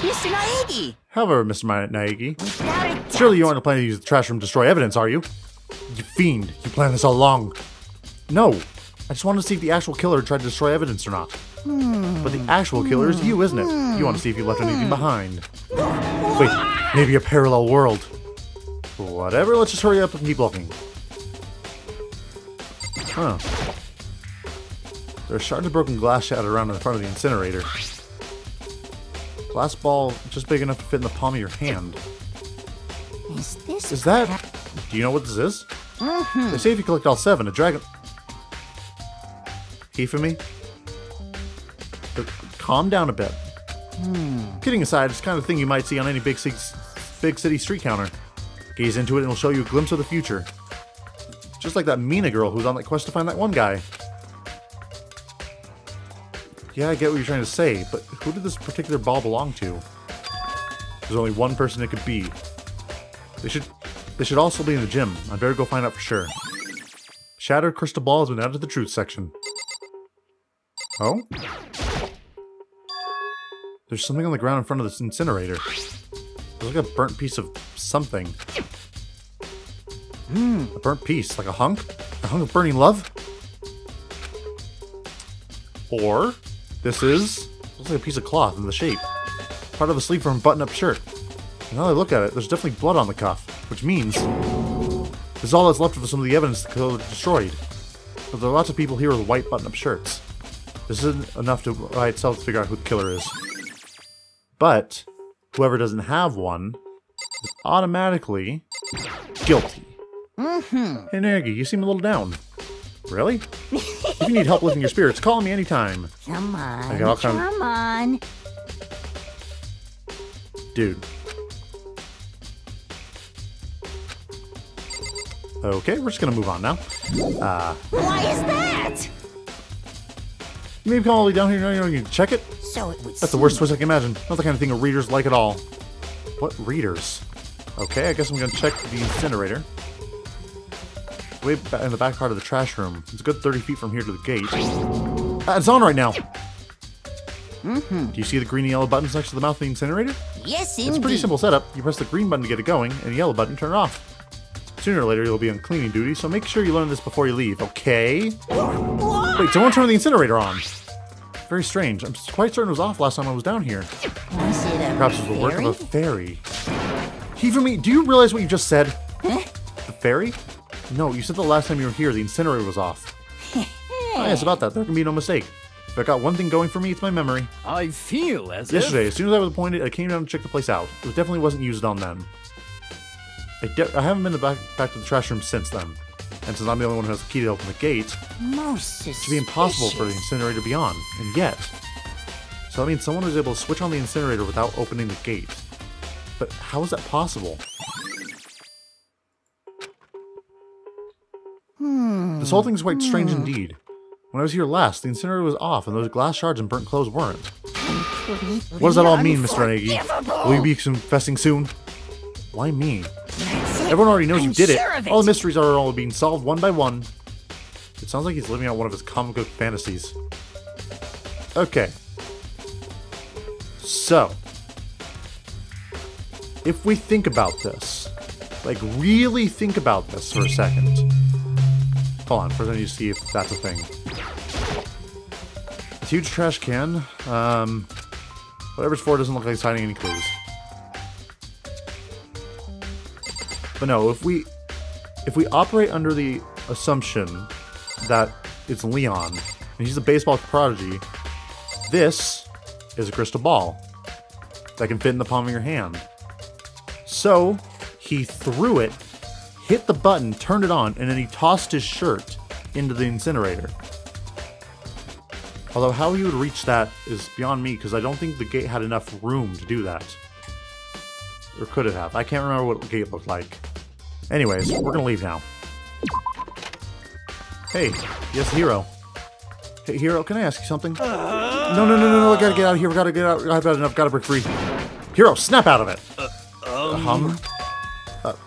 Speaker 2: Mr. Naegi.
Speaker 1: However, Mr. Naegi,
Speaker 2: Without a doubt.
Speaker 1: surely you aren't planning to use the trash room to destroy evidence, are you? You fiend, you planned this all along. No, I just wanted to see if the actual killer tried to destroy evidence or not. But the actual killer is you, isn't it? You want to see if you left anything behind. Wait, maybe a parallel world. Whatever, let's just hurry up and keep looking. Huh. There's shards of broken glass shattered around in front of the incinerator. Glass ball just big enough to fit in the palm of your hand.
Speaker 2: Is this...
Speaker 1: Is that... Do you know what this is? They say if you collect all 7, a dragon... Hifumi? Calm down a bit. Kidding aside, it's the kind of thing you might see on any big city street counter. Gaze into it and it'll show you a glimpse of the future. Just like that Mina girl who's on that quest to find that one guy. Yeah, I get what you're trying to say, but who did this particular ball belong to? There's only one person it could be. They should also be in the gym. I'd better go find out for sure. Shattered crystal ball has been added to the truth section. Oh? There's something on the ground in front of this incinerator. There's like a burnt piece of something. A burnt piece, like a hunk? A hunk of burning love? Or, this is, looks like a piece of cloth in the shape. Part of a sleeve from a button-up shirt. And now that I look at it, there's definitely blood on the cuff, which means this is all that's left of some of the evidence the killer destroyed. But there are lots of people here with white button-up shirts. This isn't enough to by itself to figure out who the killer is. But whoever doesn't have one is automatically guilty. Hey Nagy, you seem a little down. Really? If you need help lifting your spirits, call me anytime.
Speaker 2: Come on.
Speaker 1: I got all kinds of...
Speaker 2: Come on.
Speaker 1: Dude. Okay, we're just gonna move on now.
Speaker 2: Why is that?
Speaker 1: You maybe come all the way down here and you can check it?
Speaker 2: So it would
Speaker 1: That's the worst twist I can imagine. Not the kind of thing a readers like at all. What readers? Okay, I guess I'm gonna check the incinerator. Way in the back part of the trash room. It's a good 30 feet from here to the gate. It's on right now! Do you see the green and yellow buttons next to the mouth of the incinerator?
Speaker 2: Yes, indeed.
Speaker 1: It's a pretty simple setup. You press the green button to get it going, and the yellow button to turn it off. Sooner or later, you'll be on cleaning duty, so make sure you learn this before you leave, okay? Wait, someone turned the incinerator on! Very strange. I'm quite certain it was off last time I was down here.
Speaker 2: Was it a
Speaker 1: Perhaps it was the work of a fairy. Heave-me, do you realize what you just said? The fairy? No, you said the last time you were here, the incinerator was off. Oh, yes, about that. There can be no mistake. If I got one thing going for me, it's my memory.
Speaker 6: I feel as
Speaker 1: Yesterday, as soon as I was appointed, I came down to check the place out. It definitely wasn't used on then. I haven't been back to the trash room since then. And since I'm the only one who has the key to open the gate,
Speaker 2: most
Speaker 1: it should be impossible for the incinerator to be on. And yet... So that means someone was able to switch on the incinerator without opening the gate. But how is that possible? This whole thing's quite strange indeed. When I was here last, the incinerator was off and those glass shards and burnt clothes weren't. What does that all mean, Mr. Nagy? Will you be confessing soon? Why me? Everyone already knows you did it. All the mysteries are all being solved one by one. It sounds like he's living out one of his comic book fantasies. Okay. So, if we think about this, like really think about this for a second. Hold on, first I need to see if that's a thing. This huge trash can, whatever it's for doesn't look like it's hiding any clues. But no, if we operate under the assumption that it's Leon, and he's a baseball prodigy, this is a crystal ball that can fit in the palm of your hand. So, he threw it, hit the button, turned it on, and then he tossed his shirt into the incinerator. Although how he would reach that is beyond me, because I don't think the gate had enough room to do that. Or could it have? I can't remember what the gate looked like. Anyways, we're gonna leave now. Hey, yes, Hero. Hey, Hero, can I ask you something? No, I gotta get out of here. We gotta get out. I've had enough. Gotta break free. Hero, snap out of it!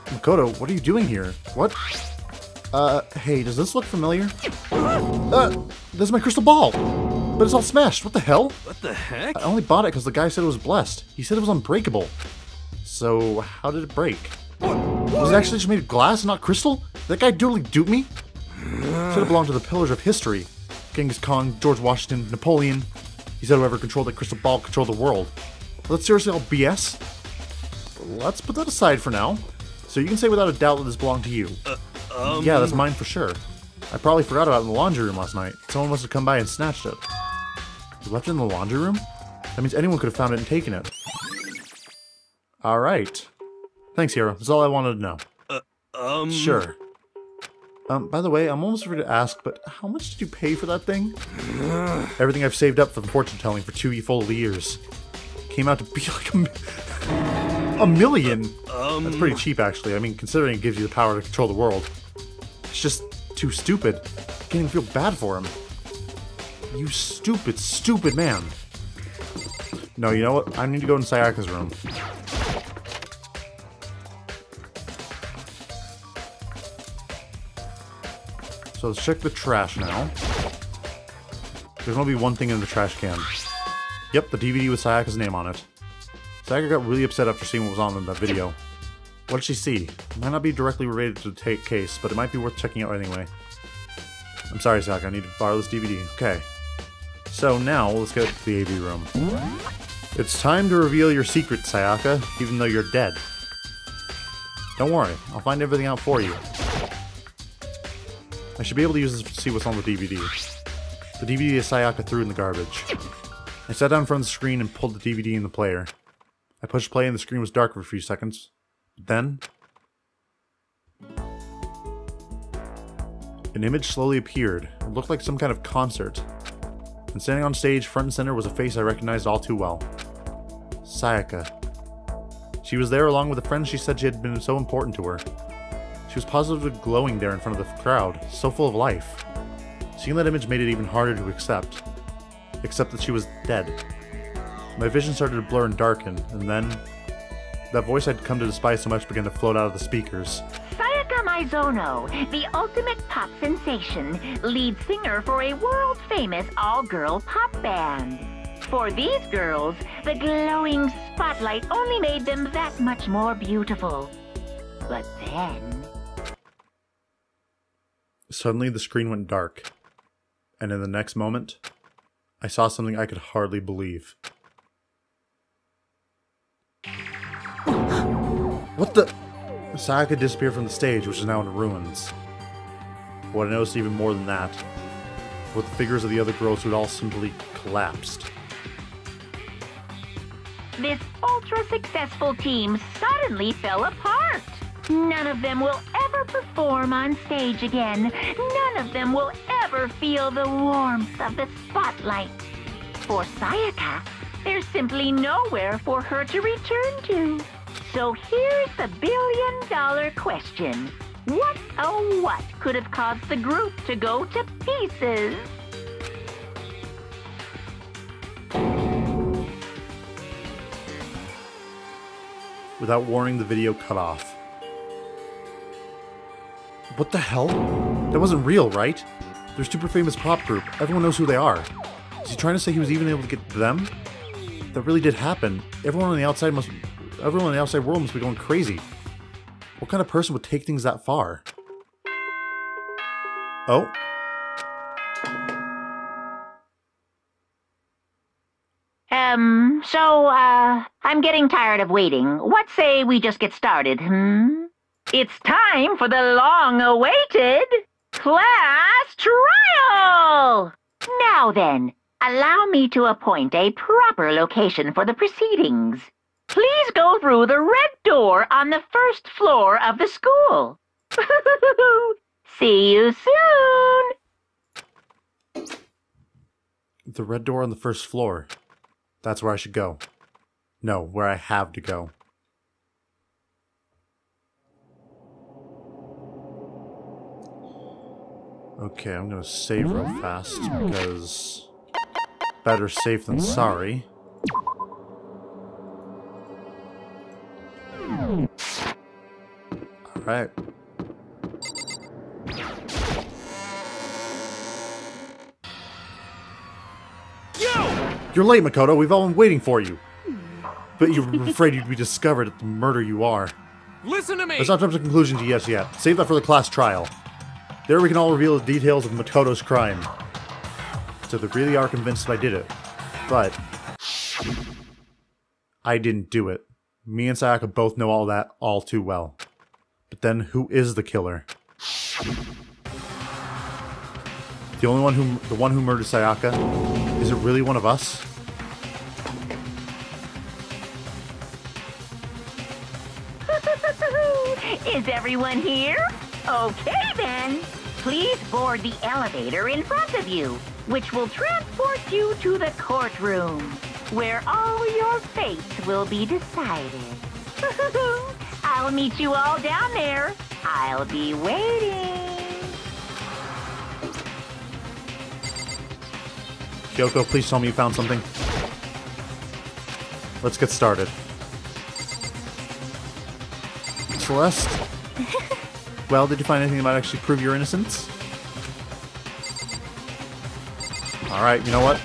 Speaker 1: Makoto, what are you doing here? What? Hey, does this look familiar? This is my crystal ball! But it's all smashed. What the hell?
Speaker 6: What the heck?
Speaker 1: I only bought it because the guy said it was blessed. He said it was unbreakable. So, how did it break? Was it actually just made of glass and not crystal? Did that guy totally dupe me? Said it belonged to the pillars of history. Genghis Khan, George Washington, Napoleon. He said whoever controlled that crystal ball controlled the world. That's seriously all BS? Let's put that aside for now. So you can say without a doubt that this belonged to you. Yeah, that's mine for sure. I probably forgot about it in the laundry room last night. Someone must have come by and snatched it. You left it in the laundry room? That means anyone could have found it and taken it. Alright. Thanks, Hero. That's all I wanted to know. Sure. By the way, I'm almost afraid to ask, but how much did you pay for that thing? Everything I've saved up for the fortune telling for 2 full years. Came out to be like a million. That's pretty cheap, actually. I mean, considering it gives you the power to control the world. It's just too stupid. I can't even feel bad for him. You stupid, stupid man. No, you know what? I need to go in Sayaka's room. So So let's check the trash now. There's gonna be one thing in the trash can. Yep, the DVD with Sayaka's name on it. Sayaka got really upset after seeing what was on in that video. What did she see? It might not be directly related to the case, but it might be worth checking out anyway. I'm sorry, Sayaka, I need to borrow this DVD. Okay. So now, let's get to the AV room. It's time to reveal your secret, Sayaka, even though you're dead. Don't worry, I'll find everything out for you. I should be able to use this to see what's on the DVD. The DVD is Sayaka threw in the garbage. I sat down in front of the screen and pulled the DVD in the player. I pushed play and the screen was dark for a few seconds. Then, an image slowly appeared. It looked like some kind of concert. And standing on stage, front and center, was a face I recognized all too well. Sayaka. She was there along with a friend she said she had been so important to her. She was positively glowing there in front of the crowd, so full of life. Seeing that image made it even harder to accept. Except that she was dead. My vision started to blur and darken, and then that voice I'd come to despise so much began to float out of the speakers.
Speaker 7: Sayaka Maizono, the ultimate pop sensation, lead singer for a world-famous all-girl pop band. For these girls, the glowing spotlight only made them that much more beautiful. But then...
Speaker 1: Suddenly the screen went dark, and in the next moment, I saw something I could hardly believe. What the? Sayaka disappeared from the stage, which is now in ruins. What I noticed even more than that were the figures of the other girls who had all simply collapsed.
Speaker 7: This ultra-successful team suddenly fell apart. None of them will ever perform on stage again. None of them will ever feel the warmth of the spotlight. For Sayaka, there's simply nowhere for her to return to. So here's the billion-dollar question. What, oh what, could have caused the group to go to pieces?
Speaker 1: Without warning, the video cut off. What the hell? That wasn't real, right? They're a super famous pop group. Everyone knows who they are. Is he trying to say he was even able to get them? That really did happen. Everyone on the outside world must be going crazy. What kind of person would take things that far? Oh?
Speaker 7: I'm getting tired of waiting. What say we just get started, It's time for the long-awaited class trial! Now then, allow me to appoint a proper location for the proceedings. Please go through the red door on the first floor of the school. See you soon!
Speaker 1: The red door on the first floor. That's where I should go. No, where I have to go. Okay, I'm gonna save real fast, because better safe than sorry. Alright. You're late, Makoto. We've all been waiting for you. But you were afraid you'd be discovered at the murder you are.
Speaker 6: Listen to me!
Speaker 1: Let's not jump to conclusions yet. Save that for the class trial. There we can all reveal the details of Makoto's crime. So they really are convinced that I did it. But I didn't do it. Me and Sayaka both know all that all too well. But then who is the killer? The one who murdered Sayaka? Is it really one of us?
Speaker 7: Is everyone here? Okay then. Please board the elevator in front of you, which will transport you to the courtroom, where all your fates will be decided. I'll meet you all down there. I'll be waiting.
Speaker 1: Kyoko, please tell me you found something. Let's get started. Celeste? Well, did you find anything that might actually prove your innocence? Alright, you know what?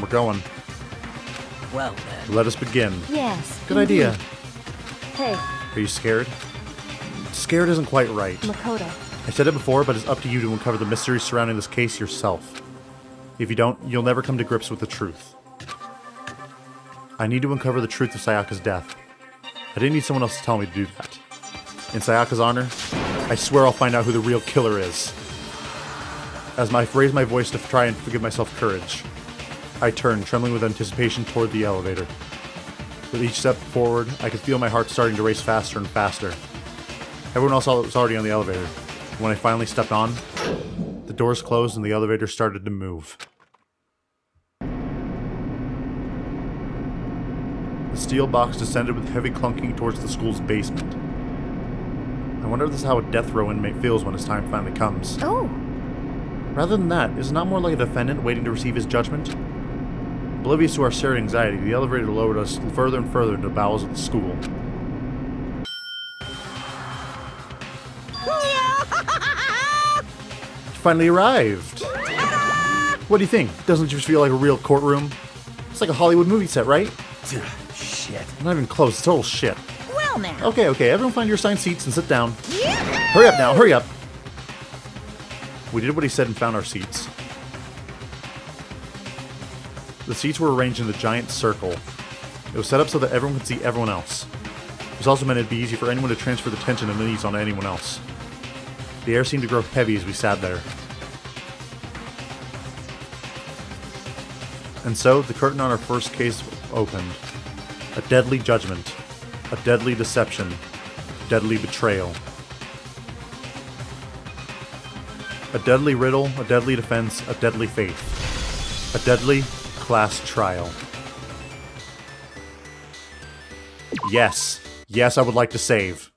Speaker 1: We're going.
Speaker 5: Well then.
Speaker 1: Let us begin.
Speaker 4: Yes.
Speaker 1: Good idea.
Speaker 4: Hey,
Speaker 1: Are you scared? Scared isn't quite right.
Speaker 4: Makoto.
Speaker 1: I said it before, but it's up to you to uncover the mystery surrounding this case yourself. If you don't, you'll never come to grips with the truth. I need to uncover the truth of Sayaka's death. I didn't need someone else to tell me to do that. In Sayaka's honor, I swear I'll find out who the real killer is. As I raise my voice to try and give myself courage, I turn, trembling with anticipation, toward the elevator. With each step forward, I could feel my heart starting to race faster and faster. Everyone else was already on the elevator. When I finally stepped on, the doors closed and the elevator started to move. The steel box descended with heavy clunking towards the school's basement. I wonder if this is how a death row inmate feels when his time finally comes.
Speaker 4: Oh.
Speaker 1: Rather than that, is it not more like a defendant waiting to receive his judgment? Oblivious to our shared anxiety, the elevator lowered us further and further into the bowels of the school. Finally arrived! What do you think? Doesn't it just feel like a real courtroom? It's like a Hollywood movie set, right?
Speaker 3: Shit.
Speaker 1: Not even close, it's total shit.
Speaker 2: Well now.
Speaker 1: Okay, everyone find your assigned seats and sit down. Hurry up now, hurry up! We did what he said and found our seats. The seats were arranged in a giant circle. It was set up so that everyone could see everyone else. This also meant it'd be easy for anyone to transfer the tension and unease onto anyone else. The air seemed to grow heavy as we sat there. And so, the curtain on our first case opened. A deadly judgment. A deadly deception. Deadly betrayal. A deadly riddle, a deadly defense, a deadly faith. A deadly class trial. Yes. Yes, I would like to save.